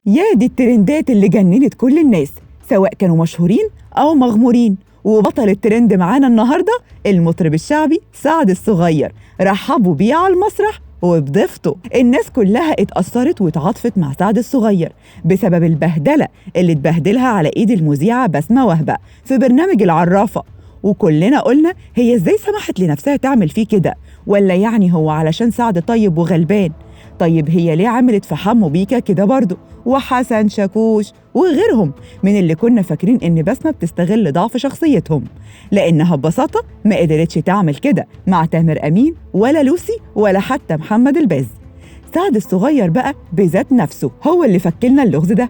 يا دي الترندات اللي جننت كل الناس، سواء كانوا مشهورين أو مغمورين. وبطل الترند معانا النهاردة المطرب الشعبي سعد الصغير. رحبوا بيه على المسرح وبضيفته. الناس كلها اتأثرت واتعاطفت مع سعد الصغير بسبب البهدلة اللي اتبهدلها على ايد المذيعة بسمة وهبة في برنامج العرافة. وكلنا قلنا هي ازاي سمحت لنفسها تعمل فيه كده، ولا يعني هو علشان سعد طيب وغلبان؟ طيب هي ليه عملت في حمو بيكا كده برضه وحسن شاكوش وغيرهم من اللي كنا فاكرين إن بسمة بتستغل ضعف شخصيتهم؟ لأنها ببساطة ما قدرتش تعمل كده مع تامر أمين ولا لوسي ولا حتى محمد الباز. سعد الصغير بقى بذات نفسه هو اللي فكلنا اللغز ده.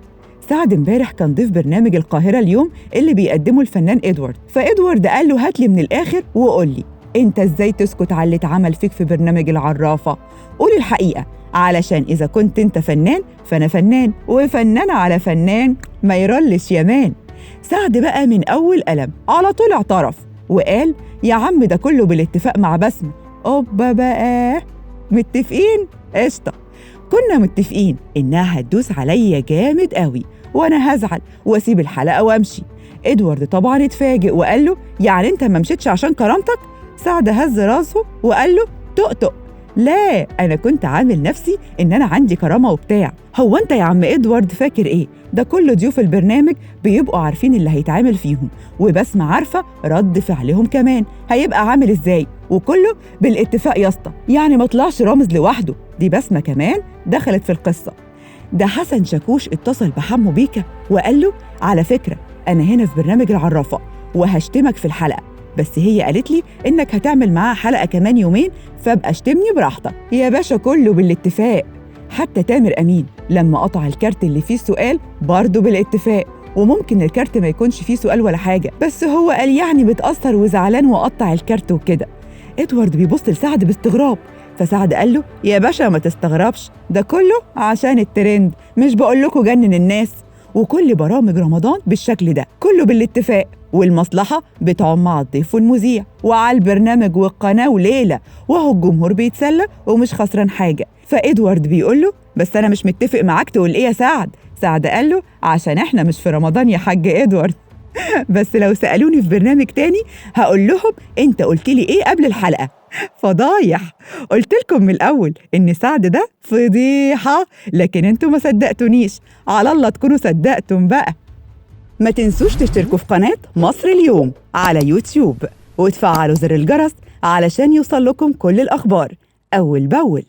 سعد امبارح كان ضيف برنامج القاهرة اليوم اللي بيقدمه الفنان إدوارد، فإدوارد قال له هات لي من الآخر وقول لي انت ازاي تسكت على اللي اتعمل فيك في برنامج العرافة؟ قول الحقيقة، علشان إذا كنت أنت فنان فأنا فنان، وفنان على فنان ما يرلش يمان. سعد بقى من أول قلم على طول اعترف وقال يا عم ده كله بالاتفاق مع بسمة. أوبا بقى، متفقين؟ قشطة، كنا متفقين إنها هتدوس عليا جامد قوي وأنا هزعل وأسيب الحلقة وأمشي. إدوارد طبعا اتفاجئ وقال له يعني أنت ما مشيتش عشان كرامتك؟ سعد هز راسه وقال له تقطق، لا أنا كنت عامل نفسي إن أنا عندي كرامة وبتاع. هو أنت يا عم إدوارد فاكر إيه؟ ده كل ضيوف البرنامج بيبقوا عارفين اللي هيتعامل فيهم، وبسمة عارفة رد فعلهم كمان هيبقى عامل إزاي، وكله بالاتفاق يا اسطى. يعني ما طلعش رامز لوحده، دي بسمة كمان دخلت في القصة. ده حسن شاكوش اتصل بحمو بيكا وقال له على فكرة أنا هنا في برنامج العرافة وهشتمك في الحلقة، بس هي قالت لي إنك هتعمل معاها حلقة كمان يومين، فابقى اشتمني براحتك يا باشا. كله بالاتفاق. حتى تامر أمين لما قطع الكارت اللي فيه السؤال برضه بالاتفاق، وممكن الكارت ما يكونش فيه سؤال ولا حاجة، بس هو قال يعني متأثر وزعلان وقطع الكارت وكده. إدوارد بيبص لسعد باستغراب، فسعد قال له يا باشا ما تستغربش، ده كله عشان الترند، مش بقول لكم جنن الناس. وكل برامج رمضان بالشكل ده، كله بالاتفاق، والمصلحة بتعم مع الضيف والمذيع وعلى البرنامج والقناة وليلة، وهو الجمهور بيتسلى ومش خسران حاجة. فإدوارد بيقول له بس أنا مش متفق معاك، تقول إيه يا سعد؟ سعد قال له عشان إحنا مش في رمضان يا حاج إدوارد. بس لو سألوني في برنامج تاني هقول لهم أنت قلت لي إيه قبل الحلقة. فضايح. قلت لكم من الأول إن سعد ده فضيحة، لكن أنتوا ما صدقتونيش، على الله تكونوا صدقتم بقى. ما تنسوش تشتركوا في قناة مصر اليوم على يوتيوب وتفعلوا زر الجرس علشان يوصل لكم كل الأخبار أول بأول.